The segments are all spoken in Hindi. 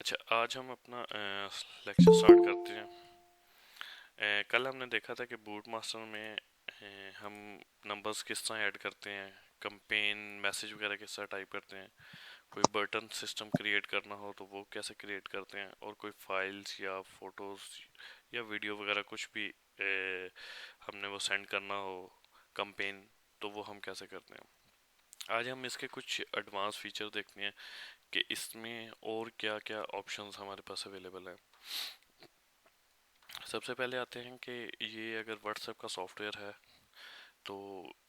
अच्छा, आज हम अपना लेक्चर स्टार्ट करते हैं। कल हमने देखा था कि बूट मास्टर में हम नंबर्स किस तरह ऐड करते हैं, कंपेन मैसेज वगैरह किस तरह टाइप करते हैं, कोई बटन सिस्टम क्रिएट करना हो तो वो कैसे क्रिएट करते हैं, और कोई फाइल्स या फोटोज या वीडियो वगैरह कुछ भी हमने वो सेंड करना हो कंपेन, तो वो हम कैसे करते हैं। आज हम इसके कुछ एडवांस फीचर देखते हैं कि इसमें और क्या क्या ऑप्शंस हमारे पास अवेलेबल है। सबसे पहले आते हैं कि ये अगर व्हाट्सएप का सॉफ्टवेयर है तो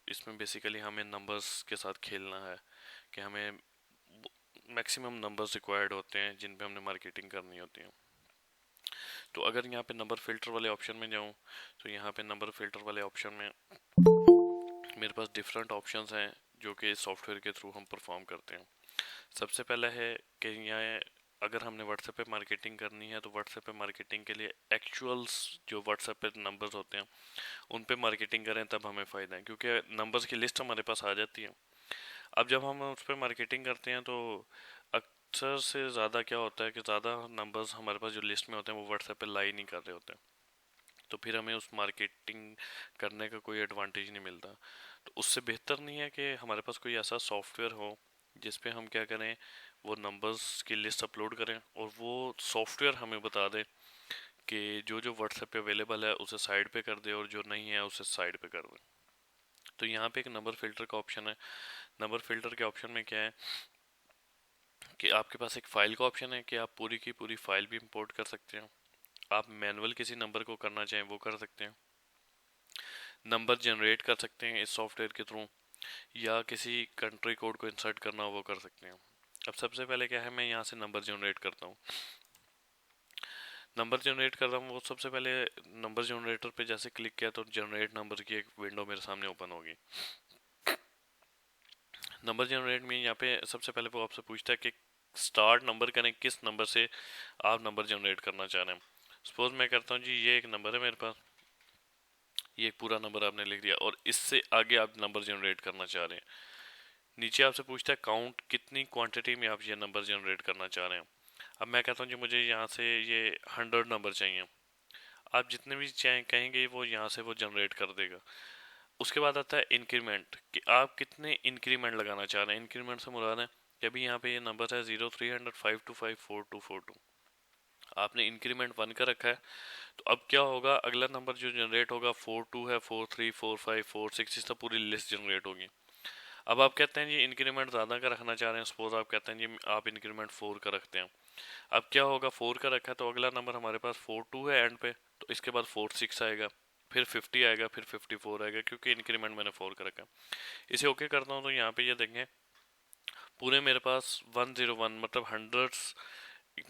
इसमें बेसिकली हमें नंबर्स के साथ खेलना है कि हमें मैक्सिमम नंबर्स रिक्वायर्ड होते हैं जिन पे हमने मार्केटिंग करनी होती है। तो अगर यहाँ पे नंबर फिल्टर वाले ऑप्शन में जाऊँ तो यहाँ पे नंबर फिल्टर वाले ऑप्शन में मेरे पास डिफरेंट ऑप्शंस हैं जो कि इस सॉफ्टवेयर के थ्रू हम परफॉर्म करते हैं। सबसे पहला है कि यहाँ अगर हमने व्हाट्सएप पे मार्केटिंग करनी है तो व्हाट्सएप पे मार्केटिंग के लिए एक्चुअल्स जो व्हाट्सएप पे नंबर्स होते हैं उन पे मार्केटिंग करें तब हमें फ़ायदा है, क्योंकि नंबर्स की लिस्ट हमारे पास आ जाती है। अब जब हम उस पर मार्केटिंग करते हैं तो अक्सर से ज़्यादा क्या होता है कि ज़्यादा नंबर्स हमारे पास जो लिस्ट में होते हैं वो व्हाट्सएप पे लाई नहीं कर रहे होते, तो फिर हमें उस मार्केटिंग करने का कोई एडवांटेज नहीं मिलता। तो उससे बेहतर नहीं है कि हमारे पास कोई ऐसा सॉफ्टवेयर हो जिस पे हम क्या करें, वो नंबर्स की लिस्ट अपलोड करें और वो सॉफ्टवेयर हमें बता दे कि जो जो व्हाट्सएप पे अवेलेबल है उसे साइड पे कर दे और जो नहीं है उसे साइड पे कर दे। तो यहाँ पे एक नंबर फिल्टर का ऑप्शन है। नंबर फिल्टर के ऑप्शन में क्या है कि आपके पास एक फाइल का ऑप्शन है कि आप पूरी की पूरी फाइल भी इंपोर्ट कर सकते हैं। आप मैनुअल किसी नंबर को करना चाहें वो कर सकते हैं। नंबर जनरेट कर सकते हैं इस सॉफ्टवेयर के थ्रू, या किसी कंट्री कोड को इंसर्ट करना हो वो कर सकते हैं। अब सबसे पहले क्या है, मैं यहाँ से नंबर जनरेट करता हूँ। नंबर जनरेट कर रहा हूँ, वो सबसे पहले नंबर जनरेटर पे जैसे क्लिक किया तो जनरेट नंबर की एक विंडो मेरे सामने ओपन होगी। नंबर जनरेट में यहाँ पे सबसे पहले वो आपसे पूछता है कि स्टार्ट नंबर करें, किस नंबर से आप नंबर जनरेट करना चाह रहे हैं। सपोज मैं करता हूँ जी, ये एक नंबर है मेरे पास, ये एक पूरा नंबर आपने लिख दिया और इससे आगे आप नंबर जनरेट करना चाह रहे हैं। नीचे आपसे पूछता है काउंट, कितनी क्वांटिटी में आप ये नंबर जनरेट करना चाह रहे हैं। अब मैं कहता हूँ जी मुझे यहाँ से ये 100 नंबर चाहिए। आप जितने भी चाहें कहेंगे वो यहाँ से वो जनरेट कर देगा। उसके बाद आता है इंक्रीमेंट, कि आप कितने इंक्रीमेंट लगाना चाह रहे हैं। इंक्रीमेंट से मुराद है कि अभी यहाँ पे ये नंबर है 03005254 आपने इंक्रीमेंट 1 का रखा है, तो अब क्या होगा, अगला नंबर जो जनरेट होगा 42 है, 43, 45, 46, इस तरह पूरी लिस्ट जनरेट होगी। अब आप कहते हैं जी इंक्रीमेंट ज़्यादा का रखना चाह रहे हैं, सपोज आप कहते हैं जी आप इंक्रीमेंट 4 का रखते हैं। अब क्या होगा, 4 का रखा है तो अगला नंबर हमारे पास 42 है एंड पे, तो इसके बाद 46 आएगा, फिर 50 आएगा, फिर 54 आएगा, क्योंकि इंक्रीमेंट मैंने 4 का रखा है। इसे ओके करता हूँ तो यहाँ पे ये देखें पूरे मेरे पास 101 मतलब हंड्रेड्स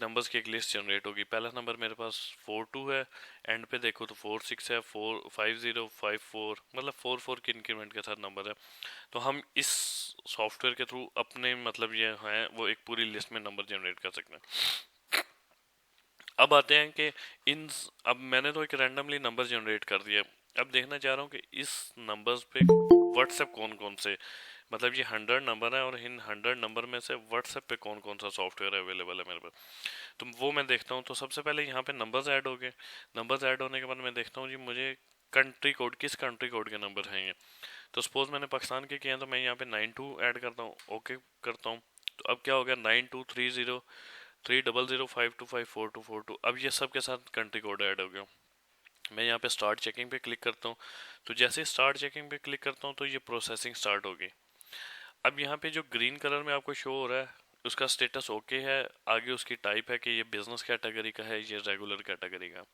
नंबर्स की एक लिस्ट जनरेट होगी। पहला नंबर मेरे पास 42 है, एंड पे देखो तो 46 है, 45054 मतलब 44 के इंक्रीमेंट के साथ नंबर है। तो हम इस सॉफ्टवेयर के थ्रू अपने मतलब ये है वो एक पूरी लिस्ट में नंबर जनरेट कर सकते हैं। अब आते हैं कि इन अब मैंने तो एक रैंडमली नंबर जनरेट कर दिया। अब देखना चाह रहा हूँ कि इस नंबर्स पे व्हाट्सएप कौन कौन से, मतलब ये 100 नंबर है और इन 100 नंबर में से व्हाट्सएप पे कौन कौन सा सॉफ्टवेयर अवेलेबल है मेरे पास, तो वो मैं देखता हूँ। तो सबसे पहले यहाँ पे नंबर्स ऐड हो गए। नंबर्स ऐड होने के बाद मैं देखता हूँ जी मुझे कंट्री कोड, किस कंट्री कोड के नंबर हैं ये। तो सपोज मैंने पाकिस्तान के किए हैं तो मैं यहाँ पे 92 ऐड करता हूँ, ओके करता हूँ। तो अब क्या हो गया, 9230 300525424 अब ये सब के साथ कंट्री कोड ऐड हो गया। मैं यहाँ पे स्टार्ट चेकिंग पे क्लिक करता हूँ। तो जैसे स्टार्ट चेकिंग पे क्लिक करता हूँ तो ये प्रोसेसिंग स्टार्ट होगी। अब यहाँ पे जो ग्रीन कलर में आपको शो हो रहा है उसका स्टेटस ओके है। आगे उसकी टाइप है कि ये बिजनेस कैटेगरी का है, ये रेगुलर कैटेगरी का।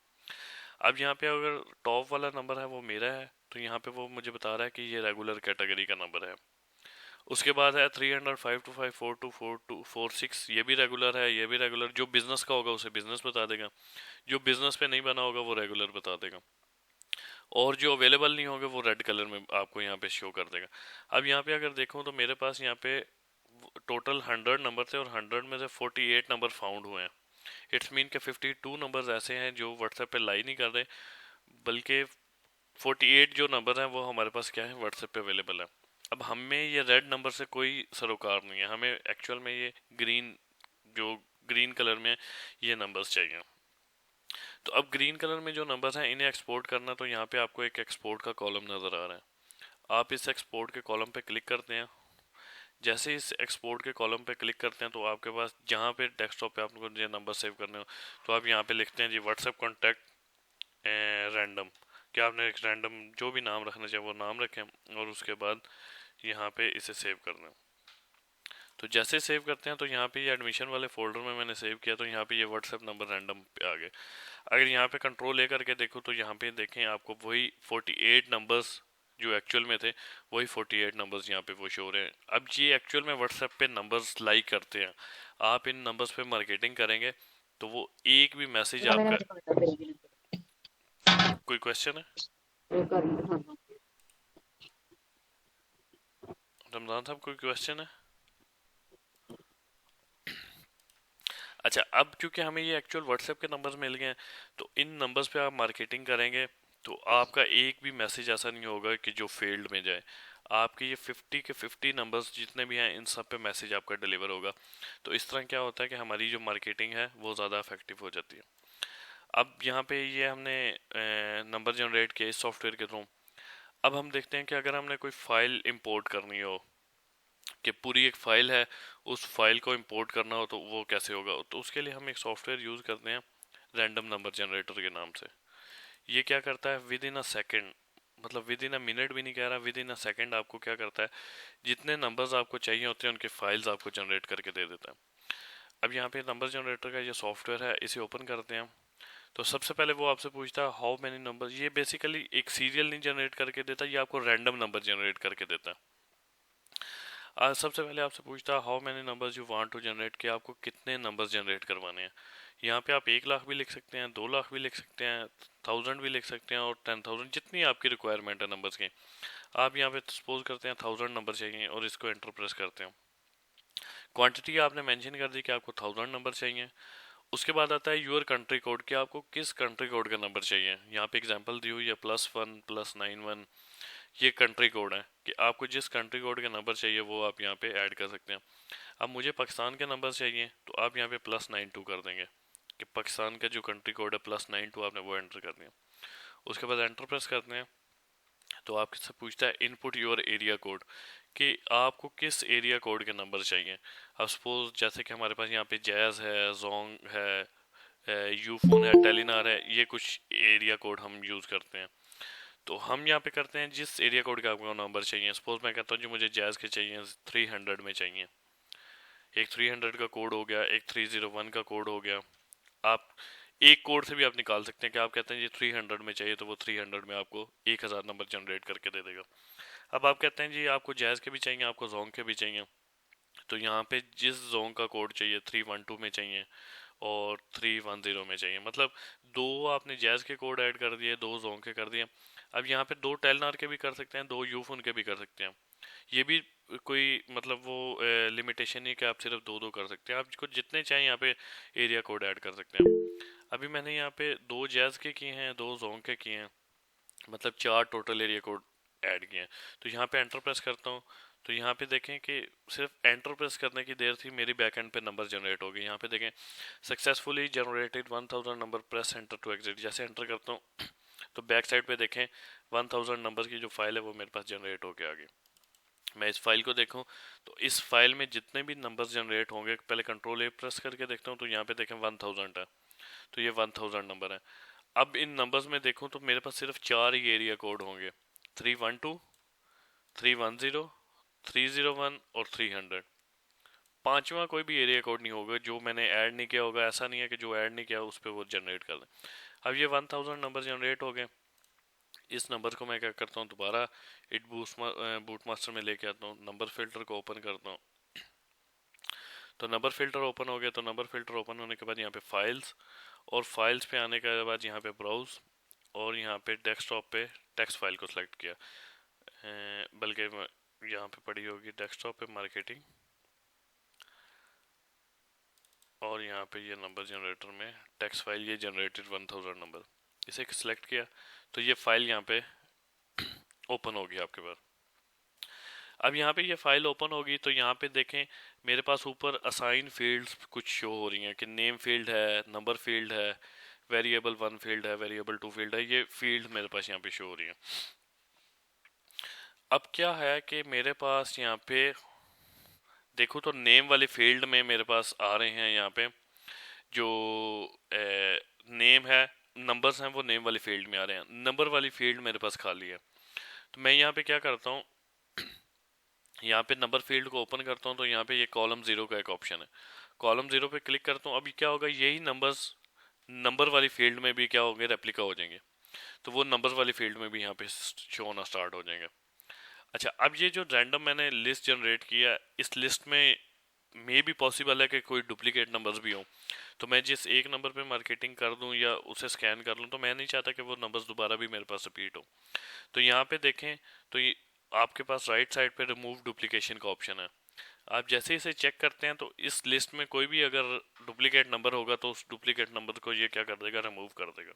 अब यहाँ पे अगर टॉप वाला नंबर है वो मेरा है, तो यहाँ पे वो मुझे बता रहा है कि ये रेगुलर कैटेगरी का नंबर है। उसके बाद है 300 525 42 42 46, ये भी रेगुलर है, ये भी रेगुलर। जो बिजनेस का होगा उसे बिजनेस बता देगा, जो बिजनेस पे नहीं बना होगा वो रेगुलर बता देगा, और जो अवेलेबल नहीं होगा वो रेड कलर में आपको यहाँ पे शो कर देगा। अब यहाँ पे अगर देखूँ तो मेरे पास यहाँ पे टोटल 100 नंबर थे और 100 में से 48 नंबर फाउंड हुए हैं। इट्स मीन के 52 नंबर्स ऐसे हैं जो व्हाट्सएप पे लाई नहीं कर रहे, बल्कि 48 जो नंबर हैं वो हमारे पास क्या है, व्हाट्सएप पे अवेलेबल है। अब हमें ये रेड नंबर से कोई सरोकार नहीं है, हमें एक्चुअल में ये ग्रीन जो ग्रीन कलर में ये नंबर्स चाहिए। तो अब ग्रीन कलर में जो नंबर्स हैं इन्हें एक्सपोर्ट करना, तो यहाँ पे आपको एक एक्सपोर्ट का कॉलम नज़र आ रहा है। आप इस एक्सपोर्ट के कॉलम पे क्लिक करते हैं। जैसे इस एक्सपोर्ट के कॉलम पे क्लिक करते हैं तो आपके पास जहाँ पे डेस्कटॉप पे आपको जो नंबर सेव करने हो तो आप यहाँ पे लिखते हैं जी व्हाट्सएप कॉन्टैक्ट रैंडम। क्या आपने एक रैंडम जो भी नाम रखना चाहिए वो नाम रखें और उसके बाद यहाँ पे इसे सेव कर दें। तो जैसे सेव करते हैं तो यहाँ पे ये एडमिशन वाले फोल्डर में मैंने सेव किया, तो यहाँ पे ये व्हाट्सएप नंबर रैंडम पे आ गए। अगर यहाँ पे कंट्रोल ए करके देखो तो यहाँ पे देखें आपको वही 48 नंबर्स जो एक्चुअल में थे वही 48 नंबर्स यहाँ पे वो शो हो रहे हैं। अब ये एक्चुअल में व्हाट्सएप पे नंबर्स लाइक करते हैं। आप इन नंबर्स पे मार्केटिंग करेंगे तो वो एक भी मैसेज आपका। कोई क्वेश्चन है रमजान साहब, कोई क्वेश्चन है? अच्छा, अब क्योंकि हमें ये एक्चुअल व्हाट्सएप के नंबर्स मिल गए हैं तो इन नंबर्स पे आप मार्केटिंग करेंगे तो आपका एक भी मैसेज ऐसा नहीं होगा कि जो फेल्ड में जाए। आपके ये 50 के 50 नंबर्स जितने भी हैं इन सब पे मैसेज आपका डिलीवर होगा। तो इस तरह क्या होता है कि हमारी जो मार्केटिंग है वो ज़्यादा इफेक्टिव हो जाती है। अब यहाँ पे ये हमने नंबर जनरेट किया इस सॉफ्टवेयर के थ्रू। अब हम देखते हैं कि अगर हमने कोई फाइल इंपोर्ट करनी हो, कि पूरी एक फाइल है उस फाइल को इंपोर्ट करना हो तो वो कैसे होगा। तो उसके लिए हम एक सॉफ्टवेयर यूज़ करते हैं रैंडम नंबर जनरेटर के नाम से। ये क्या करता है विद इन अ सेकेंड, मतलब विद इन अ मिनट भी नहीं कह रहा, विद इन अ सेकेंड आपको क्या करता है जितने नंबर्स आपको चाहिए होते हैं उनके फाइल्स आपको जनरेट करके दे देता है। अब यहाँ पे नंबर जनरेटर का ये सॉफ्टवेयर है, इसे ओपन करते हैं। तो सबसे पहले वो आपसे पूछता है हाउ मेनी नंबर। ये बेसिकली एक सीरियल नहीं जनरेट करके देता, ये आपको रैंडम नंबर जनरेट करके देता है। सबसे पहले आपसे पूछता है how many numbers you want to generate, कि आपको कितने नंबर्स जनरेट करवाने हैं। यहाँ पे आप 1 लाख भी लिख सकते हैं, 2 लाख भी लिख सकते हैं, 1000 भी लिख सकते हैं और 10,000, जितनी आपकी रिक्वायरमेंट है नंबर्स की। आप यहाँ पे सपोज करते हैं 1000 नंबर चाहिए और इसको एंटर प्रेस करते हैं। क्वांटिटी आपने मेंशन कर दी कि आपको 1000 नंबर चाहिए। उसके बाद आता है यूर कंट्री कोड, कि आपको किस कंट्री कोड का नंबर चाहिए। यहाँ पे एग्जांपल दी हुई है +1 +91, ये कंट्री कोड है कि आपको जिस कंट्री कोड के नंबर चाहिए वो आप यहाँ पे ऐड कर सकते हैं। अब मुझे पाकिस्तान के नंबर चाहिए तो आप यहाँ पे +92 कर देंगे कि पाकिस्तान का जो कंट्री कोड है +92 आपने वो एंटर कर दिया। उसके बाद एंटर प्रेस करते हैं तो आपसे पूछता है इनपुट योर एरिया कोड, कि आपको किस एरिया कोड के नंबर चाहिए। अब सपोज जैसे कि हमारे पास यहाँ पे जैज़ है, जोंग है, यूफोन है, टेलीनार है, ये कुछ एरिया कोड हम यूज़ करते हैं। तो हम यहाँ पे करते हैं जिस एरिया कोड का आपको नंबर चाहिए। सपोज मैं कहता हूँ जी मुझे जैज़ के चाहिए 300 में चाहिए, एक 300 का कोड हो गया, एक 301 का कोड हो गया। आप एक कोड से भी आप निकाल सकते हैं कि आप कहते हैं जी 300 में चाहिए तो वो 300 में आपको 1000 नंबर जनरेट करके दे देगा। अब आप कहते हैं जी आपको जैज़ के भी चाहिए, आपको जोंग के भी चाहिए, तो यहाँ पे जिस जोंग का कोड चाहिए 312 में चाहिए और 310 में चाहिए, मतलब दो आपने जैज़ के कोड ऐड कर दिए, दो जोंग के कर दिए। अब यहाँ पे दो टेलनार के भी कर सकते हैं, दो यूफोन के भी कर सकते हैं। ये भी कोई मतलब वो लिमिटेशन नहीं कि आप सिर्फ दो दो कर सकते हैं, आपको जितने चाहें यहाँ पे एरिया कोड ऐड कर सकते हैं। अभी मैंने यहाँ पे दो जैज़ के किए हैं, दो जोंग के किए हैं, मतलब 4 टोटल एरिया कोड ऐड किए हैं। तो यहाँ पे एंटर प्रेस करता हूँ तो यहाँ पे देखें कि सिर्फ एंटर प्रेस करने की देर थी मेरी बैक एंड पे नंबर जनरेट हो गए। यहाँ पे देखें successfully generated 1000 number, press enter to exit. जैसे एंटर करता हूँ तो बैक साइड पे देखें 1000 नंबर की जो फाइल है वो मेरे पास जनरेट होके आ गई। मैं इस फाइल को देखूं तो इस फाइल में जितने भी नंबर्स जनरेट होंगे, पहले कंट्रोल ए प्रेस करके देखता हूं तो यहाँ पे देखें 1000 है, तो ये 1000 नंबर है। अब इन नंबर्स में देखूं तो मेरे पास सिर्फ 4 ही एरिया कोड होंगे, 312, 310, 301 और 300। पांचवा कोई भी एरिया कोड नहीं होगा जो मैंने ऐड नहीं किया होगा। ऐसा नहीं है कि जो ऐड नहीं किया उस पर वो जनरेट कर दें। अब ये 1000 नंबर जनरेट हो गए। इस नंबर को मैं क्या करता हूँ दोबारा इट बूट मास्टर में लेके आता हूँ, नंबर फिल्टर को ओपन करता हूँ। तो नंबर फिल्टर ओपन हो गया। तो नंबर फिल्टर ओपन होने के बाद यहाँ पे फाइल्स, और फाइल्स पे आने के बाद यहाँ पे ब्राउज, और यहाँ पे डेस्कटॉप पे टेक्स्ट फाइल को सिलेक्ट किया, बल्कि यहाँ पे पड़ी होगी डेस्कटॉप पे मार्केटिंग, और यहाँ पे ये नंबर जनरेटर में टेक्स्ट फाइल, ये जनरेटेड 1000 नंबर, इसे सिलेक्ट किया तो ये फाइल यहाँ पे ओपन होगी आपके पास। अब यहाँ पे ये फाइल ओपन होगी तो यहाँ पे देखें मेरे पास ऊपर असाइन फील्ड्स कुछ शो हो रही हैं कि नेम फील्ड है, नंबर फील्ड है, वेरिएबल वन फील्ड है, वेरिएबल टू फील्ड है, ये फील्ड मेरे पास यहाँ पे शो हो रही है। अब क्या है कि मेरे पास यहाँ पे देखो तो नेम वाली फील्ड में मेरे पास आ रहे हैं यहाँ पे जो नेम है, नंबर्स हैं वो नेम वाली फील्ड में आ रहे हैं, नंबर वाली फील्ड मेरे पास खाली है। तो मैं यहाँ पे क्या करता हूँ, यहाँ पे नंबर फील्ड को ओपन करता हूँ तो यहाँ पे ये कॉलम जीरो का एक ऑप्शन है, कॉलम जीरो पे क्लिक करता हूँ। अभी क्या होगा, यही नंबर्स नंबर वाली फील्ड में भी क्या होंगे, रेप्लिका हो जाएंगे, तो वो नंबर वाली फील्ड में भी यहाँ पे शो होना स्टार्ट हो जाएंगे। अच्छा, अब ये जो रैंडम मैंने लिस्ट जनरेट किया, इस लिस्ट में मे भी पॉसिबल है कि कोई डुप्लीकेट नंबर्स भी हों, तो मैं जिस एक नंबर पे मार्केटिंग कर दूं या उसे स्कैन कर लूं तो मैं नहीं चाहता कि वो नंबर्स दोबारा भी मेरे पास रिपीट हो। तो यहाँ पे देखें तो ये आपके पास राइट साइड पे रिमूव डुप्लीकेशन का ऑप्शन है। आप जैसे ही इसे चेक करते हैं तो इस लिस्ट में कोई भी अगर डुप्लीकेट नंबर होगा तो उस डुप्लीकेट नंबर को ये क्या कर देगा, रिमूव कर देगा।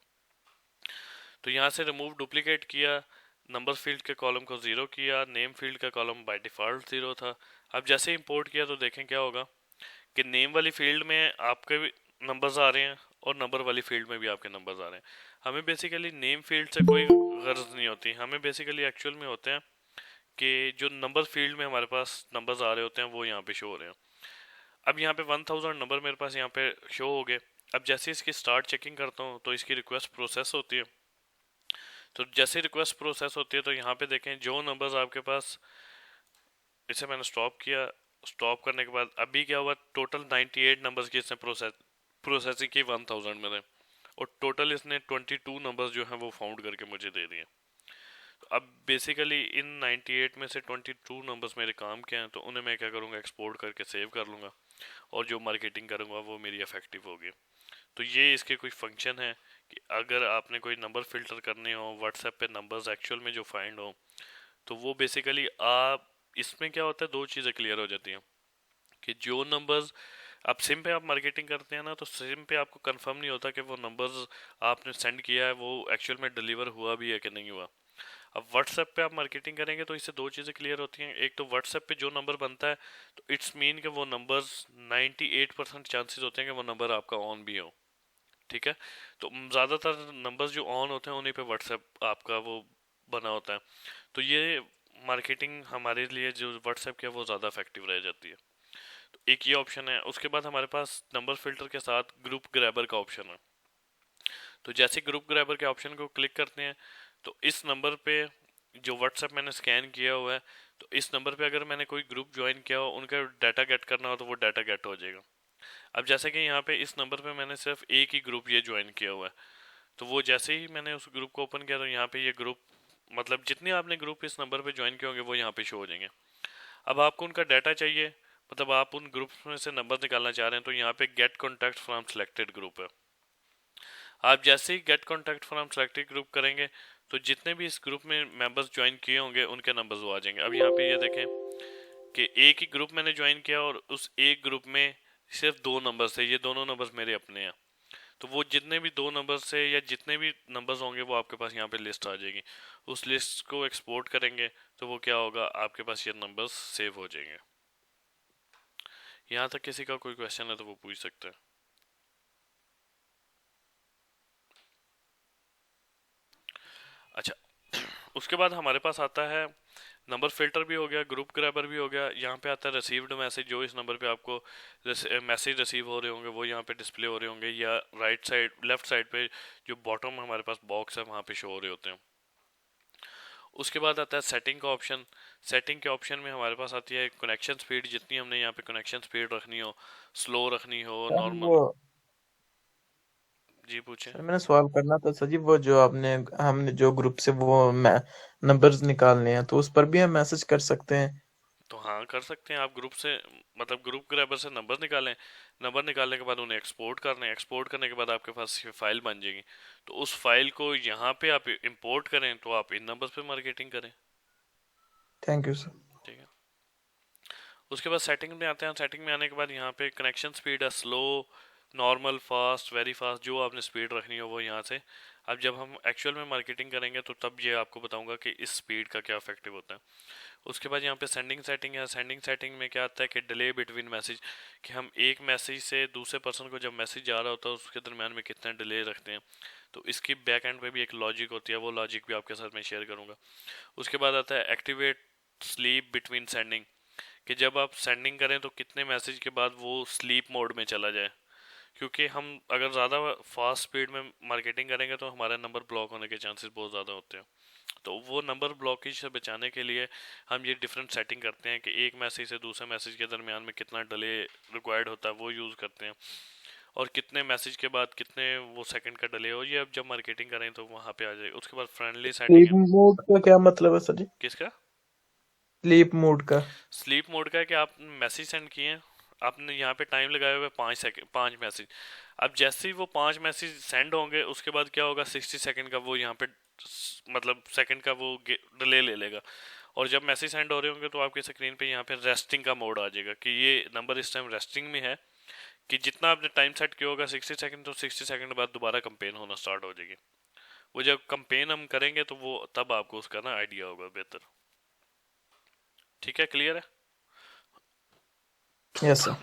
तो यहाँ से रिमूव डुप्लीकेट किया, नंबर फील्ड के कॉलम को ज़ीरो किया, नेम फील्ड का कॉलम बाय डिफ़ॉल्ट ज़ीरो था। अब जैसे इंपोर्ट किया तो देखें क्या होगा कि नेम वाली फील्ड में आपके भी नंबर्स आ रहे हैं और नंबर वाली फील्ड में भी आपके नंबर्स आ रहे हैं। हमें बेसिकली नेम फील्ड से कोई गर्ज नहीं होती, हमें बेसिकली एक्चुअल में होते हैं कि जो नंबर फील्ड में हमारे पास नंबर्स आ रहे होते हैं वो यहाँ पे शो हो रहे हैं। अब यहाँ पे 1000 नंबर मेरे पास यहाँ पे शो हो गए। अब जैसे इसकी स्टार्ट चेकिंग करता हूँ तो इसकी रिक्वेस्ट प्रोसेस होती है। तो जैसे रिक्वेस्ट प्रोसेस होती है तो यहाँ पे देखें जो नंबर्स आपके पास, इसे मैंने स्टॉप किया, स्टॉप करने के बाद अभी क्या हुआ, टोटल 98 नंबर्स की इसने प्रोसेसिंग की 1000 में से, और टोटल इसने 22 नंबर्स जो हैं वो फाउंड करके मुझे दे दिए। तो अब बेसिकली इन 98 में से 22 नंबर्स मेरे काम के हैं, तो उन्हें मैं क्या करूँगा, एक्सपोर्ट करके सेव कर लूँगा और जो मार्केटिंग करूँगा वो मेरी इफेक्टिव होगी। तो ये इसके कोई फंक्शन है कि अगर आपने कोई नंबर फिल्टर करने हो व्हाट्सएप पे, नंबर्स एक्चुअल में जो फाइंड हो, तो वो बेसिकली आप, इसमें क्या होता है, दो चीज़ें क्लियर हो जाती हैं कि जो नंबर्स आप सिम पे आप मार्केटिंग करते हैं ना, तो सिम पे आपको कंफर्म नहीं होता कि वो नंबर्स आपने सेंड किया है वो एक्चुअल में डिलीवर हुआ भी है कि नहीं हुआ। अब व्हाट्सएप पे आप मार्केटिंग करेंगे तो इससे दो चीज़ें क्लियर होती हैं। एक तो व्हाट्सएप पे जो नंबर बनता है तो इट्स मीन कि वो नंबर्स 98% चांसेस होते हैं कि वो नंबर आपका ऑन भी हो, ठीक है। तो ज़्यादातर नंबर्स जो ऑन होते हैं उन्हीं पे व्हाट्सएप आपका वो बना होता है। तो ये मार्केटिंग हमारे लिए जो व्हाट्सएप की है वो ज़्यादा इफेक्टिव रह जाती है। तो एक ये ऑप्शन है। उसके बाद हमारे पास नंबर फिल्टर के साथ ग्रुप ग्रैबर का ऑप्शन है। तो जैसे ग्रुप ग्रैबर के ऑप्शन को क्लिक करते हैं तो इस नंबर पे जो व्हाट्सएप मैंने स्कैन किया हुआ है, तो इस नंबर पे अगर मैंने कोई ग्रुप ज्वाइन किया हो, उनका डाटा गेट करना हो तो वो डाटा गेट हो जाएगा। अब जैसे कि यहाँ पे इस नंबर पे मैंने सिर्फ एक ही ग्रुप ये ज्वाइन किया हुआ है, तो वो जैसे ही मैंने उस ग्रुप को ओपन किया तो यहाँ पे ये ग्रुप, मतलब जितने आपने ग्रुप इस नंबर पे ज्वाइन किए होंगे वो यहाँ पे शो हो जाएंगे। अब आपको उनका डाटा चाहिए, मतलब आप उन ग्रुप्स में से नंबर निकालना चाह रहे हैं, तो यहाँ पे get contact from selected group है। आप जैसे ही get contact from selected group करेंगे तो जितने भी इस ग्रुप में मेंबर्स ज्वाइन किए होंगे उनके नंबर्स वो आ जाएंगे। अब यहाँ पे ये देखें कि एक ही ग्रुप मैंने ज्वाइन किया और उस एक ग्रुप में सिर्फ दो नंबर्स थे, ये दोनों नंबर्स मेरे अपने हैं। तो वो जितने भी दो नंबर्स से या जितने भी नंबर्स होंगे वो आपके पास यहाँ पे लिस्ट आ जाएगी। उस लिस्ट को एक्सपोर्ट करेंगे तो वो क्या होगा, आपके पास ये नंबर्स सेव हो जाएंगे। यहाँ तक किसी का कोई क्वेश्चन है तो वो पूछ सकते हैं। अच्छा, उसके बाद हमारे पास आता है नंबर फिल्टर भी हो गया, ग्रुप ग्रैबर भी हो गया। यहाँ पे आता है रिसीव्ड मैसेज, जो इस नंबर पे आपको मैसेज रिसीव हो रहे होंगे वो यहाँ पे डिस्प्ले हो रहे होंगे, या राइट साइड लेफ्ट साइड पे जो बॉटम हमारे पास बॉक्स है वहाँ पे शो हो रहे होते हैं। उसके बाद आता है सेटिंग का ऑप्शन। सेटिंग के ऑप्शन में हमारे पास आती है कनेक्शन स्पीड, जितनी हमने यहाँ पे कनेक्शन स्पीड रखनी हो, स्लो रखनी हो, सर नॉर्मल। वो जी पूछें। सर मैंने सवाल करना था सर जी, वो जो आपने हमने जो ग्रुप से वो नंबर्स निकालने हैं तो उस पर भी हम मैसेज कर सकते हैं? तो हाँ कर सकते हैं आप ग्रुप से, मतलब ग्रुप ग्रैबर से नंबर निकालें, नंबर निकालने के बाद उन्हें एक्सपोर्ट करना है, एक्सपोर्ट करने के बाद आपके पास ये फाइल बन जाएगी। तो उस फाइल को यहाँ पे आप इंपोर्ट करें तो आप इन नंबर्स पे मार्केटिंग करें। Thank you sir. ठीक है। उसके बाद सेटिंग में आते हैं। सेटिंग में आने के बाद यहाँ पे कनेक्शन स्पीड है slow, normal, fast, very fast, जो आपने स्पीड रखनी हो वो यहाँ से। अब जब हम एक्चुअल में मार्केटिंग करेंगे तो तब ये आपको बताऊंगा कि इस स्पीड का क्या इफेक्टिव होता है। उसके बाद यहाँ पे सेंडिंग सेटिंग है। सेंडिंग सेटिंग में क्या आता है कि डिले बिटवीन मैसेज, कि हम एक मैसेज से दूसरे पर्सन को जब मैसेज जा रहा होता है उसके दरमियान में कितना डिले रखते हैं। तो इसकी बैक एंड पे भी एक लॉजिक होती है, वो लॉजिक भी आपके साथ मैं शेयर करूंगा। उसके बाद आता है एक्टिवेट स्लीप बिटवीन सेंडिंग, कि जब आप सेंडिंग करें तो कितने मैसेज के बाद वो स्लीप मोड में चला जाए, क्योंकि हम अगर ज़्यादा फास्ट स्पीड में मार्केटिंग करेंगे तो हमारा नंबर ब्लॉक होने के चांसेस बहुत ज़्यादा होते हैं। तो वो नंबर ब्लॉकेज से बचाने के लिए हम ये डिफरेंट सेटिंग करते हैं कि एक मैसेज से दूसरे मैसेज के दरमियान में कितना डिले रिक्वायर्ड होता है वो यूज़ करते हैं, और कितने मैसेज के बाद कितने वो सेकंड का डिले हो, ये अब जब मार्केटिंग करें तो वहाँ पे आ जाए। उसके बाद फ्रेंडली सेटिंग स्लीप है। मोड का क्या मतलब है सर जी? किसका? स्लीप मोड का? स्लीप मोड का है कि आप मैसेज सेंड किए हैं, आपने यहाँ पे टाइम लगाया हुआ है 5 सेकंड, 5 मैसेज। अब जैसे ही वो 5 मैसेज सेंड होंगे उसके बाद क्या होगा, 60 सेकंड का वो यहाँ पे मतलब सेकंड का वो डिले ले लेगा। और जब मैसेज सेंड हो रहे होंगे तो आपकी स्क्रीन पे यहाँ पे रेस्टिंग का मोड आ जाएगा कि ये नंबर इस टाइम रेस्टिंग में है, कि जितना आपने टाइम सेट किया होगा 60 सेकंड, तो 60 सेकंड बाद दोबारा कंपेन होना स्टार्ट हो जाएगी। वो जब कंपेन हम करेंगे तो वो तब आपको उसका ना आइडिया होगा बेहतर। ठीक है, क्लियर है? Yes sir.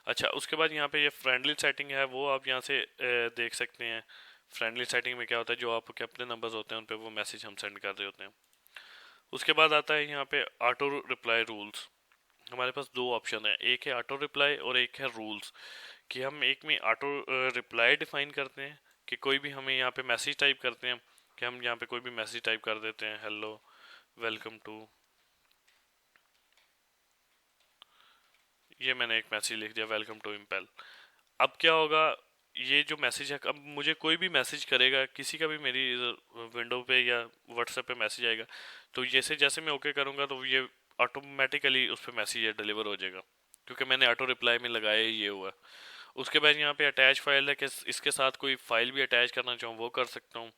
अच्छा, उसके बाद यहाँ पे ये फ्रेंडली सेटिंग है, वो आप यहाँ से देख सकते हैं। फ्रेंडली सेटिंग में क्या होता है, जो आपके अपने नंबर्स होते हैं उन पे वो मैसेज हम सेंड कर रहे होते हैं। उसके बाद आता है यहाँ पे ऑटो रिप्लाई रूल्स। हमारे पास दो ऑप्शन है, एक है ऑटो रिप्लाई और एक है रूल्स, कि हम एक में ऑटो रिप्लाई डिफाइन करते हैं कि कोई भी हमें यहाँ पे मैसेज टाइप करते हैं, कि हम यहाँ पे कोई भी मैसेज टाइप कर देते हैं, हेलो, वेलकम टू, ये मैंने एक मैसेज लिख दिया, वेलकम टू इम्पेल। अब क्या होगा, ये जो मैसेज है, अब मुझे कोई भी मैसेज करेगा, किसी का भी मेरी विंडो पे या व्हाट्सएप पे मैसेज आएगा, तो जैसे जैसे मैं ओके करूँगा तो ये ऑटोमेटिकली उस पर मैसेज डिलीवर हो जाएगा, क्योंकि मैंने ऑटो रिप्लाई में लगाया ही ये हुआ। उसके बाद यहाँ पे अटैच फाइल है, कि इसके साथ कोई फाइल भी अटैच करना चाहूँ वो कर सकता हूँ।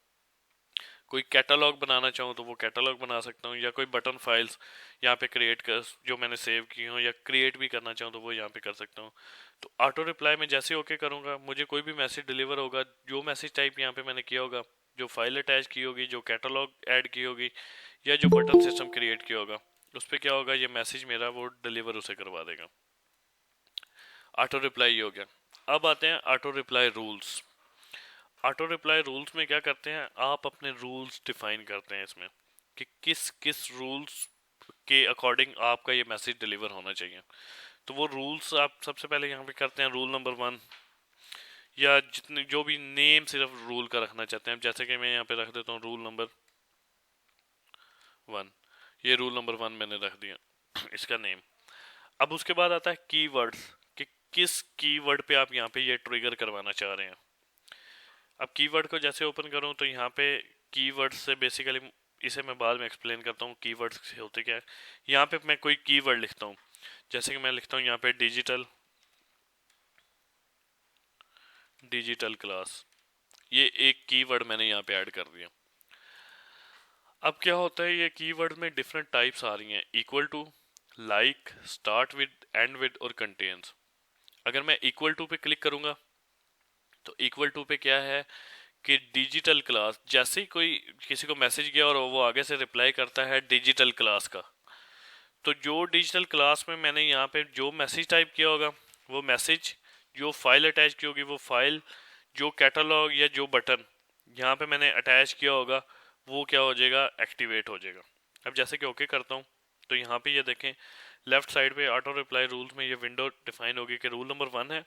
कोई कैटलॉग बनाना चाहूँ तो वो कैटलॉग बना सकता हूँ, या कोई बटन फाइल्स यहाँ पे क्रिएट कर जो मैंने सेव की हो, या क्रिएट भी करना चाहूँ तो वो यहाँ पे कर सकता हूँ। तो ऑटो रिप्लाई में जैसे ओके करूँगा मुझे कोई भी मैसेज डिलीवर होगा, जो मैसेज टाइप यहाँ पे मैंने किया होगा, जो फाइल अटैच की होगी, जो कैटलॉग ऐड की होगी, या जो बटन सिस्टम क्रिएट किया होगा, उस पर क्या होगा, ये मैसेज मेरा वो डिलीवर उसे करवा देगा। ऑटो रिप्लाई हो गया। अब आते हैं auto reply rules. Auto reply rules में क्या करते हैं, आप अपने रूल्स डिफाइन करते हैं इसमें, कि किस किस रूल्स के अकॉर्डिंग आपका ये मैसेज डिलीवर होना चाहिए। तो वो रूल्स आप सबसे पहले यहाँ पे करते हैं, रूल नंबर 1, या जितने जो भी नेम सिर्फ रूल का रखना चाहते हैं, जैसे कि मैं यहाँ पे रख देता हूँ रूल नंबर 1। ये रूल नंबर 1 मैंने रख दिया इसका नेम। अब उसके बाद आता है कीवर्ड्स, कि किस कीवर्ड पे आप यहाँ पे ये ट्रिगर करवाना चाह रहे हैं। अब कीवर्ड को जैसे ओपन करूँ तो यहाँ पे कीवर्ड से बेसिकली, इसे मैं बाद में एक्सप्लेन करता हूँ कीवर्ड्स होते क्या है। यहाँ पे मैं कोई कीवर्ड लिखता हूँ, जैसे कि मैं लिखता हूँ यहाँ पे डिजिटल, डिजिटल क्लास, ये एक कीवर्ड मैंने यहाँ पे ऐड कर दिया। अब क्या होता है, ये कीवर्ड में डिफरेंट टाइप्स आ रही हैं, equal to, like, start with, end with और कंटेन्स। अगर मैं इक्वल टू पे क्लिक करूंगा तो इक्वल टू पे क्या है कि डिजिटल क्लास, जैसे ही कोई किसी को मैसेज गया और वो आगे से रिप्लाई करता है डिजिटल क्लास का, तो जो डिजिटल क्लास में मैंने यहाँ पे जो मैसेज टाइप किया होगा वो मैसेज, जो फाइल अटैच की होगी वो फाइल, जो कैटलॉग या जो बटन यहाँ पे मैंने अटैच किया होगा वो क्या हो जाएगा, एक्टिवेट हो जाएगा। अब जैसे कि ओके करता हूँ तो यहाँ पे ये देखें लेफ्ट साइड पे ऑटो रिप्लाई रूल्स में ये विंडो डिफाइन होगी कि रूल नंबर 1 है,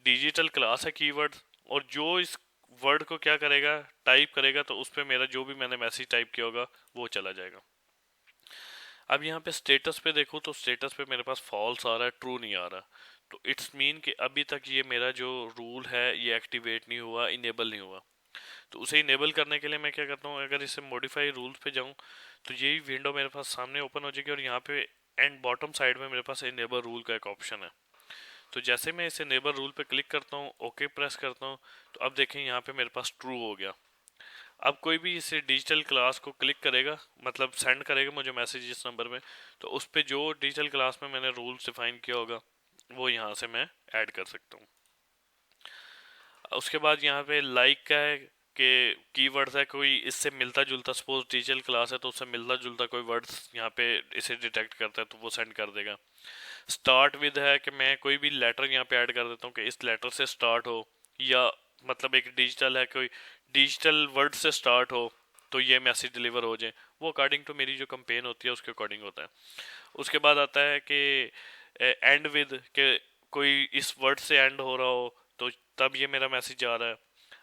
डिजिटल क्लास है कीवर्ड, और जो इस वर्ड को क्या करेगा, टाइप करेगा, तो उस पर मेरा जो भी मैंने मैसेज टाइप किया होगा वो चला जाएगा। अब यहाँ पे स्टेटस पे देखो तो स्टेटस पे मेरे पास फॉल्स आ रहा है, ट्रू नहीं आ रहा। तो इट्स मीन कि अभी तक ये मेरा जो रूल है ये एक्टिवेट नहीं हुआ, इनेबल नहीं हुआ। तो उसे इनेबल करने के लिए मैं क्या करता हूँ, अगर इसे मॉडिफाई रूल्स पे जाऊँ तो यही विंडो मेरे पास सामने ओपन हो जाएगी, और यहाँ पे एंड बॉटम साइड में मेरे पास इनेबल रूल का एक ऑप्शन है। तो जैसे मैं इसे नेबर रूल पे क्लिक करता हूँ, ओके प्रेस करता हूँ, तो अब देखें यहाँ पे मेरे पास ट्रू हो गया। अब कोई भी इसे डिजिटल क्लास को क्लिक करेगा, मतलब सेंड करेगा मुझे मैसेज इस नंबर में, तो उस पे जो डिजिटल क्लास में मैंने रूल्स डिफाइन किया होगा वो यहाँ से मैं ऐड कर सकता हूँ। उसके बाद यहाँ पे लाइक का है कि कीवर्ड्स है कोई इससे मिलता जुलता, सपोज डिजिटल क्लास है तो उससे मिलता जुलता कोई वर्ड्स यहाँ पे इसे डिटेक्ट करता है तो वो सेंड कर देगा। स्टार्ट विद है कि मैं कोई भी लेटर यहाँ पे ऐड कर देता हूँ कि इस लेटर से स्टार्ट हो, या मतलब एक डिजिटल है कोई डिजिटल वर्ड से स्टार्ट हो तो ये मैसेज डिलीवर हो जाए। वो अकॉर्डिंग टू मेरी जो कंपेन होती है उसके अकॉर्डिंग होता है। उसके बाद आता है कि एंड विद के कोई इस वर्ड से एंड हो रहा हो तो तब ये मेरा मैसेज आ रहा है।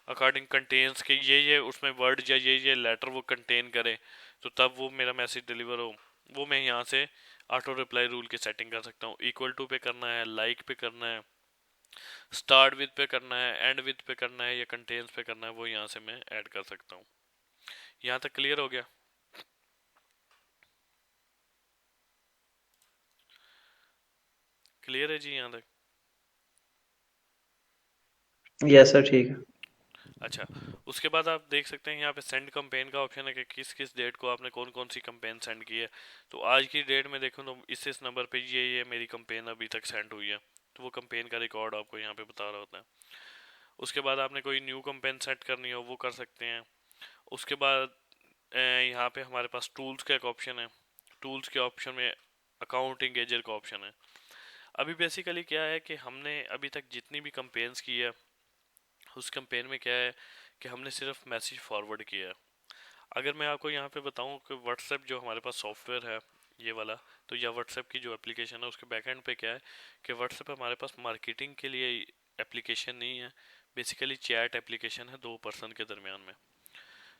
अकॉर्डिंग कंटेन्स के ये उसमें वर्ड या ये लेटर वो कंटेन करे तो तब वो मेरा मैसेज डिलीवर हो। वो मैं यहाँ से ऑटो रिप्लाई रूल की सेटिंग कर सकता हूँ। इक्वल टू पे करना है, लाइक पे करना है, स्टार्ट विद पे करना है, एंड विद पे करना है या कंटेन्स पे करना है, वो यहाँ से मैं ऐड कर सकता हूँ। यहाँ तक क्लियर हो गया? क्लियर है जी यहाँ तक? यस सर, ठीक है। अच्छा, उसके बाद आप देख सकते हैं यहाँ पे सेंड कंपेन का ऑप्शन है कि किस किस डेट को आपने कौन कौन सी कंपेन सेंड की है। तो आज की डेट में देखो तो इस नंबर पे ये मेरी कंपेन अभी तक सेंड हुई है, तो वो कंपेन का रिकॉर्ड आपको यहाँ पे बता रहा होता है। उसके बाद आपने कोई न्यू कंपेन सेट करनी हो वो कर सकते हैं। उसके बाद यहाँ पे हमारे पास टूल्स का एक ऑप्शन है। टूल्स के ऑप्शन में अकाउंट इंगेजर का ऑप्शन है। अभी बेसिकली क्या है कि हमने अभी तक जितनी भी कंपेन्स की है उस कंपेन में क्या है कि हमने सिर्फ मैसेज फॉरवर्ड किया है। अगर मैं आपको यहाँ पे बताऊँ कि व्हाट्सएप जो हमारे पास सॉफ्टवेयर है ये वाला, तो या व्हाट्सएप की जो एप्लीकेशन है उसके बैकएंड पे क्या है कि व्हाट्सएप हमारे पास मार्केटिंग के लिए एप्लीकेशन नहीं है, बेसिकली चैट एप्लीकेशन है दो पर्सन के दरमियान में।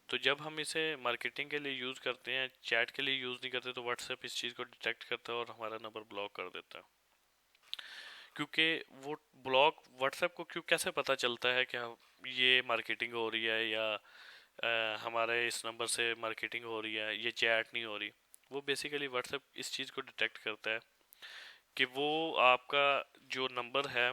तो जब हम इसे मार्केटिंग के लिए यूज़ करते हैं, चैट के लिए यूज़ नहीं करते, तो व्हाट्सएप इस चीज़ को डिटेक्ट करता है और हमारा नंबर ब्लॉक कर देता है। क्योंकि वो ब्लॉक व्हाट्सएप को क्यों कैसे पता चलता है कि ये मार्केटिंग हो रही है या हमारे इस नंबर से मार्केटिंग हो रही है, ये चैट नहीं हो रही। वो बेसिकली व्हाट्सएप इस चीज़ को डिटेक्ट करता है कि वो आपका जो नंबर है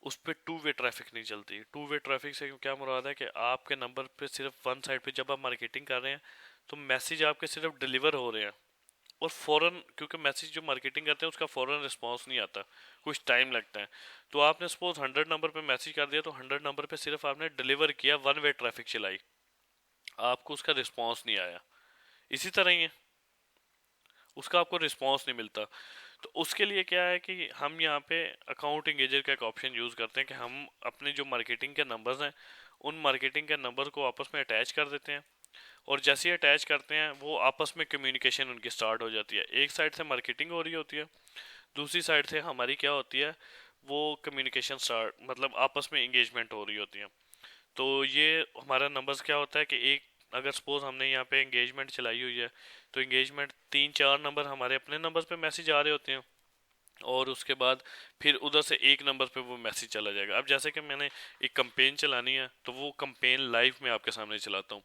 उस पर टू वे ट्रैफिक नहीं चलती। टू वे ट्रैफिक से क्या मुराद है कि आपके नंबर पे सिर्फ वन साइड पे जब आप मार्केटिंग कर रहे हैं तो मैसेज आपके सिर्फ डिलीवर हो रहे हैं और फौरन, क्योंकि मैसेज जो मार्केटिंग करते हैं उसका फौरन रिस्पांस नहीं आता, कुछ टाइम लगता है। तो आपने सपोज 100 नंबर पे मैसेज कर दिया तो 100 नंबर पे सिर्फ आपने डिलीवर किया, वन वे ट्रैफिक चलाई, आपको उसका रिस्पांस नहीं आया। इसी तरह ही है, उसका आपको रिस्पांस नहीं मिलता। तो उसके लिए क्या है कि हम यहाँ पे अकाउंट इंगेजर का एक ऑप्शन यूज़ करते हैं कि हम अपने जो मार्केटिंग के नंबर्स हैं उन मार्केटिंग के नंबर को आपस में अटैच कर देते हैं, और जैसे ही अटैच करते हैं वो आपस में कम्युनिकेशन उनकी स्टार्ट हो जाती है। एक साइड से मार्केटिंग हो रही होती है, दूसरी साइड से हमारी क्या होती है वो कम्युनिकेशन स्टार्ट, मतलब आपस में इंगेजमेंट हो रही होती है। तो ये हमारा नंबर्स क्या होता है कि एक अगर सपोज हमने यहाँ पे एंगेजमेंट चलाई हुई है तो एंगेजमेंट 3-4 नंबर हमारे अपने नंबर्स पे मैसेज आ रहे होते हैं, और उसके बाद फिर उधर से एक नंबर पे वो मैसेज चला जाएगा। अब जैसे कि मैंने एक कंपेन चलानी है तो वो कंपेन लाइव में आपके सामने चलाता हूँ,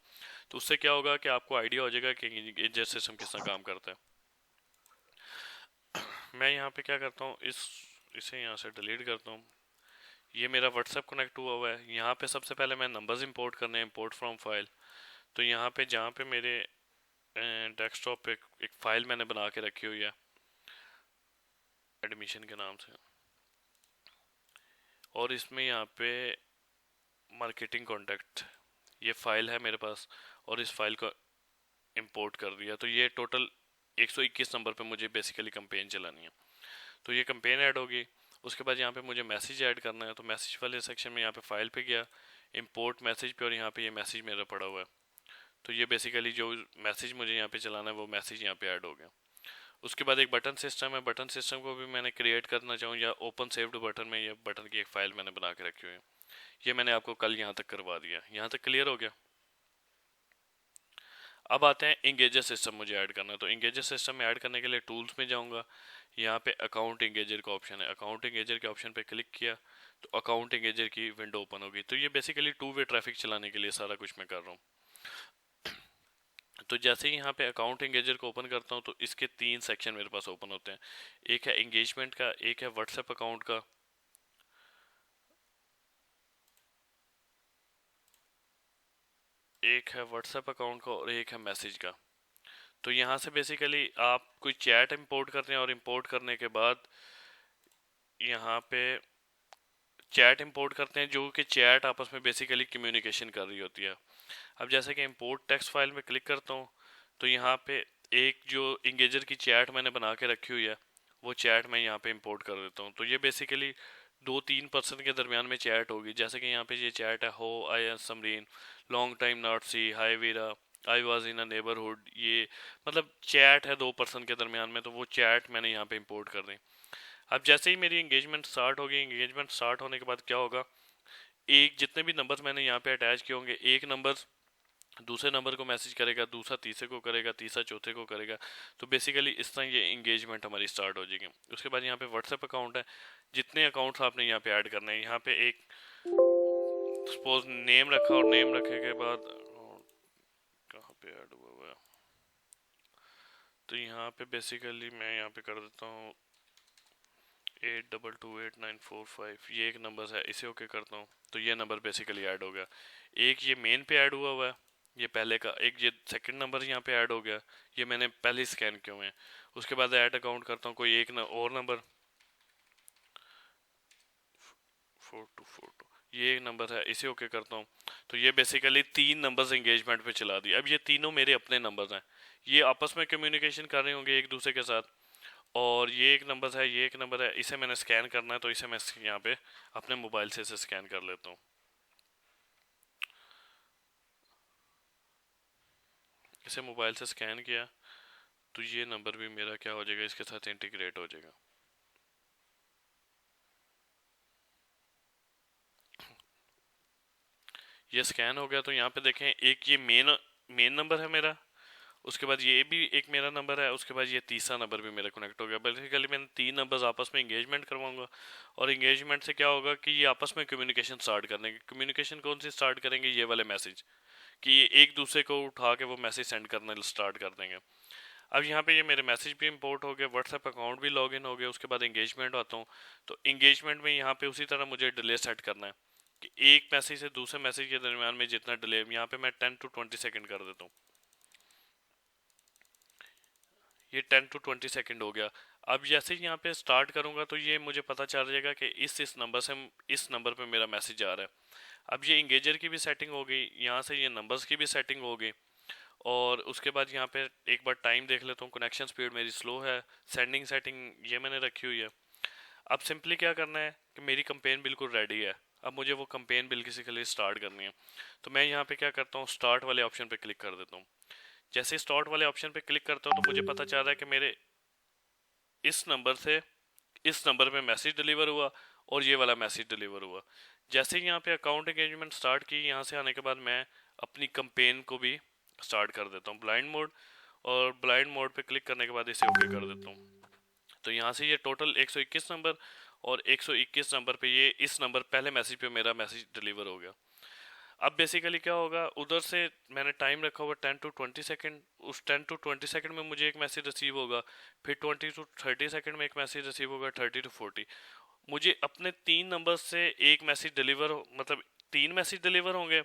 तो उससे क्या होगा कि आपको आइडिया हो जाएगा कि इंगेजर सिस्टम किस तरह काम करता है। मैं यहाँ पे क्या करता हूँ, इसे यहाँ से डिलीट करता हूँ। ये मेरा व्हाट्सएप कनेक्ट हुआ हुआ है। यहाँ पे सबसे पहले मैं नंबर्स इंपोर्ट करने हैं, इंपोर्ट फ्रॉम फाइल। तो यहाँ पे जहाँ पे मेरे डेस्कटॉप पे एक फ़ाइल मैंने बना के रखी हुई है एडमिशन के नाम से, और इसमें यहाँ पे मार्केटिंग कॉन्टैक्ट ये फ़ाइल है मेरे पास, और इस फाइल को इंपोर्ट कर दिया। तो ये टोटल 121 नंबर पे मुझे बेसिकली कंपेन चलानी है। तो ये कंपेन ऐड होगी। उसके बाद यहाँ पे मुझे मैसेज ऐड करना है, तो मैसेज वाले सेक्शन में यहाँ पे फाइल पे गया, इंपोर्ट मैसेज पे, और यहाँ पे ये मैसेज मेरा पड़ा हुआ है। तो ये बेसिकली जो मैसेज मुझे यहाँ पे चलाना है वो मैसेज यहाँ पे ऐड हो गया। उसके बाद एक बटन सिस्टम है, बटन सिस्टम को भी मैंने क्रिएट करना चाहूँ या ओपन सेव्ड बटन में, ये बटन की एक फ़ाइल मैंने बना के रखी हुई है। ये मैंने आपको कल यहाँ तक करवा दिया। यहाँ तक क्लियर हो गया? अब आते हैं इंगेजर सिस्टम मुझे ऐड करना है। तो इंगेजर सिस्टम में ऐड करने के लिए टूल्स में जाऊँगा, यहाँ पे अकाउंट इंगेजर का ऑप्शन है। अकाउंट इंगेजर के ऑप्शन पे क्लिक किया तो अकाउंट इंगेजर की विंडो ओपन होगी। तो ये बेसिकली टू वे ट्रैफिक चलाने के लिए सारा कुछ मैं कर रहा हूँ। तो जैसे ही यहाँ पे अकाउंट इंगेजर को ओपन करता हूँ तो इसके 3 सेक्शन मेरे पास ओपन होते हैं। एक है इंगेजमेंट का, एक है व्हाट्सएप अकाउंट का, एक है व्हाट्सएप अकाउंट का, और एक है मैसेज का। तो यहाँ से बेसिकली आप कोई चैट इंपोर्ट करते हैं और इंपोर्ट करने के बाद यहाँ पे चैट इंपोर्ट करते हैं, जो कि चैट आपस में बेसिकली कम्युनिकेशन कर रही होती है। अब जैसे कि इंपोर्ट टेक्स्ट फाइल में क्लिक करता हूँ तो यहाँ पे एक जो इंगेजर की चैट मैंने बना के रखी हुई है वो चैट मैं यहाँ पे इंपोर्ट कर देता हूँ। तो ये बेसिकली 2-3 पर्सन के दरमियान में चैट होगी। जैसे कि यहाँ पे ये चैट है, हो I am Samreen, long time not see, hi Veera, I was in a neighbourhood. ये मतलब चैट है 2 पर्सन के दरमियान में, तो वो चैट मैंने यहाँ पे इंपोर्ट कर दी। अब जैसे ही मेरी एंगेजमेंट स्टार्ट होगी, एंगेजमेंट स्टार्ट होने के बाद क्या होगा, एक जितने भी नंबर मैंने यहाँ पे अटैच किए होंगे, एक नंबर दूसरे नंबर को मैसेज करेगा, दूसरा तीसरे को करेगा, तीसरा चौथे को करेगा। तो बेसिकली इस तरह ये एंगेजमेंट हमारी स्टार्ट हो जाएगी। उसके बाद यहाँ पे व्हाट्सएप अकाउंट है, जितने अकाउंट्स आपने यहाँ पे ऐड करने हैं, यहाँ पे एक सपोज नेम रखा और नेम रखे के बाद कहाँ पे ऐड हुआ है, तो यहाँ पे बेसिकली मैं यहाँ पे कर देता हूँ 82289445, ये एक नंबर है, इसे ओके करता हूँ तो ये नंबर बेसिकली ऐड हो गया। एक ये मेन पे ऐड हुआ है, ये पहले का। एक ये सेकंड नंबर यहाँ पे ऐड हो गया, ये मैंने पहले स्कैन किए हुए हैं। उसके बाद ऐड अकाउंट करता हूँ कोई एक और नंबर 4242, ये एक नंबर है, इसे ओके करता हूँ। तो ये बेसिकली 3 नंबर्स एंगेजमेंट पे चला दिए। अब ये तीनों मेरे अपने नंबर्स हैं, ये आपस में कम्युनिकेशन कर रहे होंगे एक दूसरे के साथ। और ये एक नंबर है, ये एक नंबर है, इसे मैंने स्कैन करना है तो इसे मैं यहाँ पे अपने मोबाइल से इसे स्कैन कर लेता हूँ। इसे मोबाइल से स्कैन किया तो ये नंबर भी मेरा क्या हो जाएगा, इसके साथ इंटीग्रेट हो जाएगा। ये स्कैन हो गया तो यहाँ पे देखें, एक ये मेन नंबर है मेरा, उसके बाद ये भी एक मेरा नंबर है, उसके बाद ये तीसरा नंबर भी मेरा कनेक्ट हो गया। बेसिकली मैं 3 नंबर्स आपस में इंगेजमेंट करवाऊंगा और इंगेजमेंट से क्या होगा कि ये आपस में कम्युनिकेशन स्टार्ट कर देंगे। कम्युनिकेशन कौन सी स्टार्ट करेंगे, ये वाले मैसेज, कि ये एक दूसरे को उठा के वो मैसेज सेंड करना स्टार्ट कर देंगे। अब यहाँ पे ये मेरे मैसेज भी इंपोर्ट हो गए, व्हाट्सएप अकाउंट भी लॉगिन हो गया। उसके बाद इंगेजमेंट आता हूँ तो इंगेजमेंट में यहाँ पे उसी तरह मुझे डिले सेट करना है कि एक मैसेज से दूसरे मैसेज के दरमियान में जितना डिले, यहाँ पे मैं 10 to 20 सेकेंड कर देता हूँ। ये 10 to 20 सेकेंड हो गया। अब जैसे ही यहाँ पे स्टार्ट करूँगा तो ये मुझे पता चल जाएगा कि इस नंबर से इस नंबर पे मेरा मैसेज आ रहा है। अब ये इंगेजर की भी सेटिंग हो गई, यहाँ से ये नंबर्स की भी सेटिंग हो गई। और उसके बाद यहाँ पे एक बार टाइम देख लेता हूँ, कनेक्शन स्पीड मेरी स्लो है, सेंडिंग सेटिंग ये मैंने रखी हुई है। अब सिंपली क्या करना है कि मेरी कंपेन बिल्कुल रेडी है, अब मुझे वो कंपेन बेसिकली स्टार्ट करनी है। तो मैं यहाँ पे क्या करता हूँ, स्टार्ट वाले ऑप्शन पे क्लिक कर देता हूँ। जैसे स्टार्ट वाले ऑप्शन पे क्लिक करता हूँ तो मुझे पता चल रहा है कि मेरे इस नंबर से इस नंबर पे मैसेज डिलीवर हुआ और ये वाला मैसेज डिलीवर हुआ। जैसे ही यहाँ पे अकाउंट एंगेजमेंट स्टार्ट की, यहाँ से आने के बाद मैं अपनी कंपेन को भी स्टार्ट कर देता हूँ ब्लाइंड मोड, और ब्लाइंड मोड पे क्लिक करने के बाद इसे ओके कर देता हूँ। तो यहाँ से ये टोटल 121 नंबर और 121 नंबर पे ये इस नंबर पहले मैसेज पे मेरा मैसेज डिलीवर हो गया। अब बेसिकली क्या होगा, उधर से मैंने टाइम रखा हुआ 10 to 20 सेकेंड, उस 10 to 20 सेकेंड में मुझे एक मैसेज रिसीव होगा, फिर 20 to 30 सेकेंड में एक मैसेज रिसीव होगा, 30 to 40 मुझे अपने 3 नंबर से एक मैसेज डिलीवर, मतलब 3 मैसेज डिलीवर होंगे।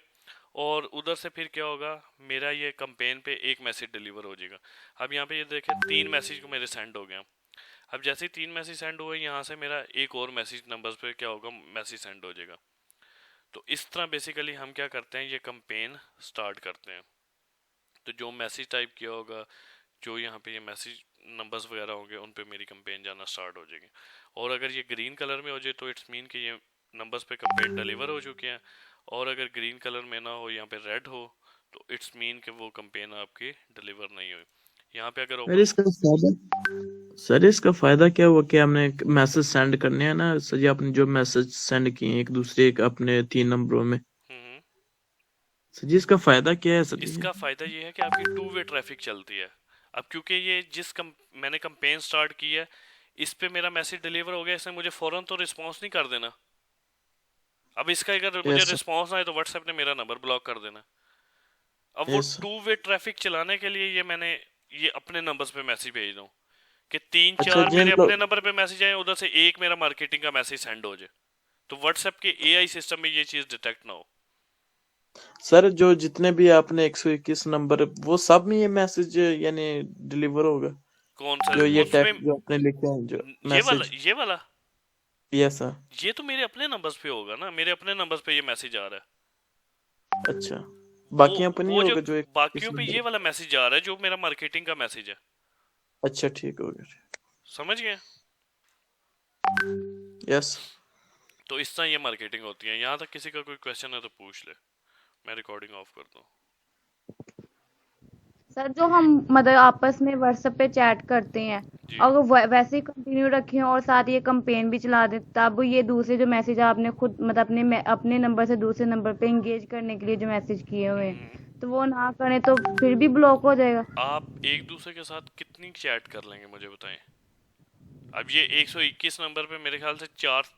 और उधर से फिर क्या होगा, मेरा ये कंपेन पे एक मैसेज डिलीवर हो जाएगा। अब यहाँ पे ये देखें 3 मैसेज को मेरे सेंड हो गया। अब जैसे ही 3 मैसेज सेंड हुए, यहाँ से मेरा एक और मैसेज नंबर पे क्या होगा, मैसेज सेंड हो जाएगा। तो इस तरह बेसिकली हम क्या करते हैं, ये कंपेन स्टार्ट करते हैं। तो जो मैसेज टाइप किया होगा, जो यहाँ पे ये मैसेज नंबर्स वगैरह होंगे, उन पे मेरी कंपेन जाना स्टार्ट हो जाएगी। और अगर ये ग्रीन कलर में हो जाए तो इट्स मीन कि ये नंबर्स पे कंपेन डिलीवर हो चुके हैं। और अगर ग्रीन कलर में ना हो, यहाँ पे रेड हो, तो इट्स मीन कि वो कंपेन आपकी डिलीवर नहीं हुई। यहाँ पे अगर सर इसका फायदा सर इसका फायदा क्या हुआ कि हमने मैसेज सेंड करने हैं ना सर जी, आपने जो मैसेज सेंड किए एक दूसरे के अपने 3 नंबरों में, सर जी इसका फायदा क्या है सर जी? इसका फायदा ये है कि आपकी 2 वे ट्रैफिक चलती है। अब क्योंकि ये मैंने कंपेन स्टार्ट की है, इस पे मेरा मैसेज डिलीवर हो गया, इसने मुझे फौरन तो रिस्पांस नहीं कर देना। अब इसका अगर मुझे यस सर, रिस्पांस आए तो व्हाट्सएप ने मेरा नंबर ब्लॉक कर देना। अब वो यस सर। 2 वे ट्रैफिक चलाने के लिए ये मैंने ये अपने नंबर्स पे मैसेज भेज दूं कि 3 अच्छा 4 जिन मेरे लोग अपने नंबर पे मैसेज आए, उधर से एक मेरा मार्केटिंग का मैसेज सेंड हो जाए, तो व्हाट्सएप के एआई सिस्टम में ये चीज डिटेक्ट ना हो। सर जो जितने भी आपने 121 नंबर, वो सब में ये मैसेज यानी डिलीवर होगा, कौन सा जो ये उसमें? टेक्स्ट जो आपने लिखे हैं जो ये वाला मैसेज? ये वाला यस सर। ये तो मेरे अपने नंबर्स पे होगा ना, मेरे अपने नंबर्स पे ये मैसेज आ रहा है। अच्छा, वो बाकी पर नहीं वो जो होगा जो एक इस बाकियों पे नंबर। ये वाला मैसेज आ रहा है जो मेरा मार्केटिंग का मैसेज है। अच्छा ठीक हो गया। समझ गए? यस। तो इस तरह ये मार्केटिंग होती है। यहाँ तक किसी का कोई क्वेश्चन है तो पूछ ले। मैं रिकॉर्डिंग ऑफ कर दूँ। सर जो हम मतलब आपस में व्हाट्सएप पे चैट करते हैं, जी। अगर वैसे ही कंटिन्यू रखें और साथ ये कंपेन भी चला दें, तब ये दूसरे जो मैसेज आपने खुद मतलब अपने नंबर से दूसरे नंबर पे एंगेज करने के लिए जो मैसेज किए हुए हैं, तो वो ना करें तो फिर भी ब्लॉक हो जाएगा। आप एक दूसरे के साथ कितनी चैट कर लेंगे मुझे बताएं। अब ये 121 नंबर पे मेरे ख्याल से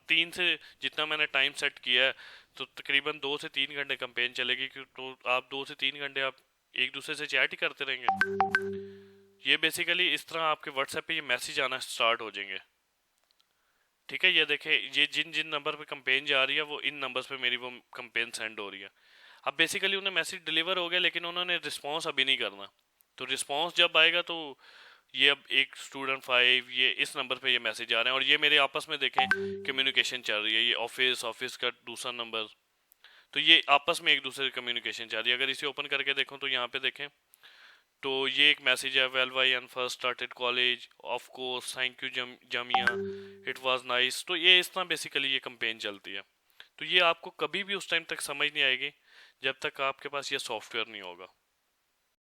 3 से जितना मैंने टाइम सेट किया है, तो तकरीबन 2 से 3 घंटे कंपेन चलेगी। तो आप 2 से 3 घंटे आप एक दूसरे से चैट ही करते रहेंगे। ये बेसिकली इस तरह आपके व्हाट्सएप पे ये मैसेज आना स्टार्ट हो जाएंगे। ठीक है, ये देखें, ये जिन जिन नंबर पे कंपेन जा रही है वो इन नंबर्स पे मेरी वो कंपेन सेंड हो रही है। अब बेसिकली उन्हें मैसेज डिलीवर हो गया, लेकिन उन्होंने रिस्पॉन्स अभी नहीं करना। तो रिस्पॉन्स जब आएगा तो ये अब एक स्टूडेंट 5 ये इस नंबर पे ये मैसेज आ रहे हैं और ये मेरे आपस में देखें कम्युनिकेशन चल रही है। ये ऑफिस का दूसरा नंबर, तो ये आपस में एक दूसरे से कम्युनिकेशन चल रही है। अगर इसे ओपन करके देखो तो यहाँ पे देखें तो ये एक मैसेज है, well why and first started college of course thank you Jamia it was nice. तो ये इस तरह बेसिकली ये कंपेन चलती है। तो ये आपको कभी भी उस टाइम तक समझ नहीं आएगी जब तक आपके पास ये सॉफ्टवेयर नहीं होगा।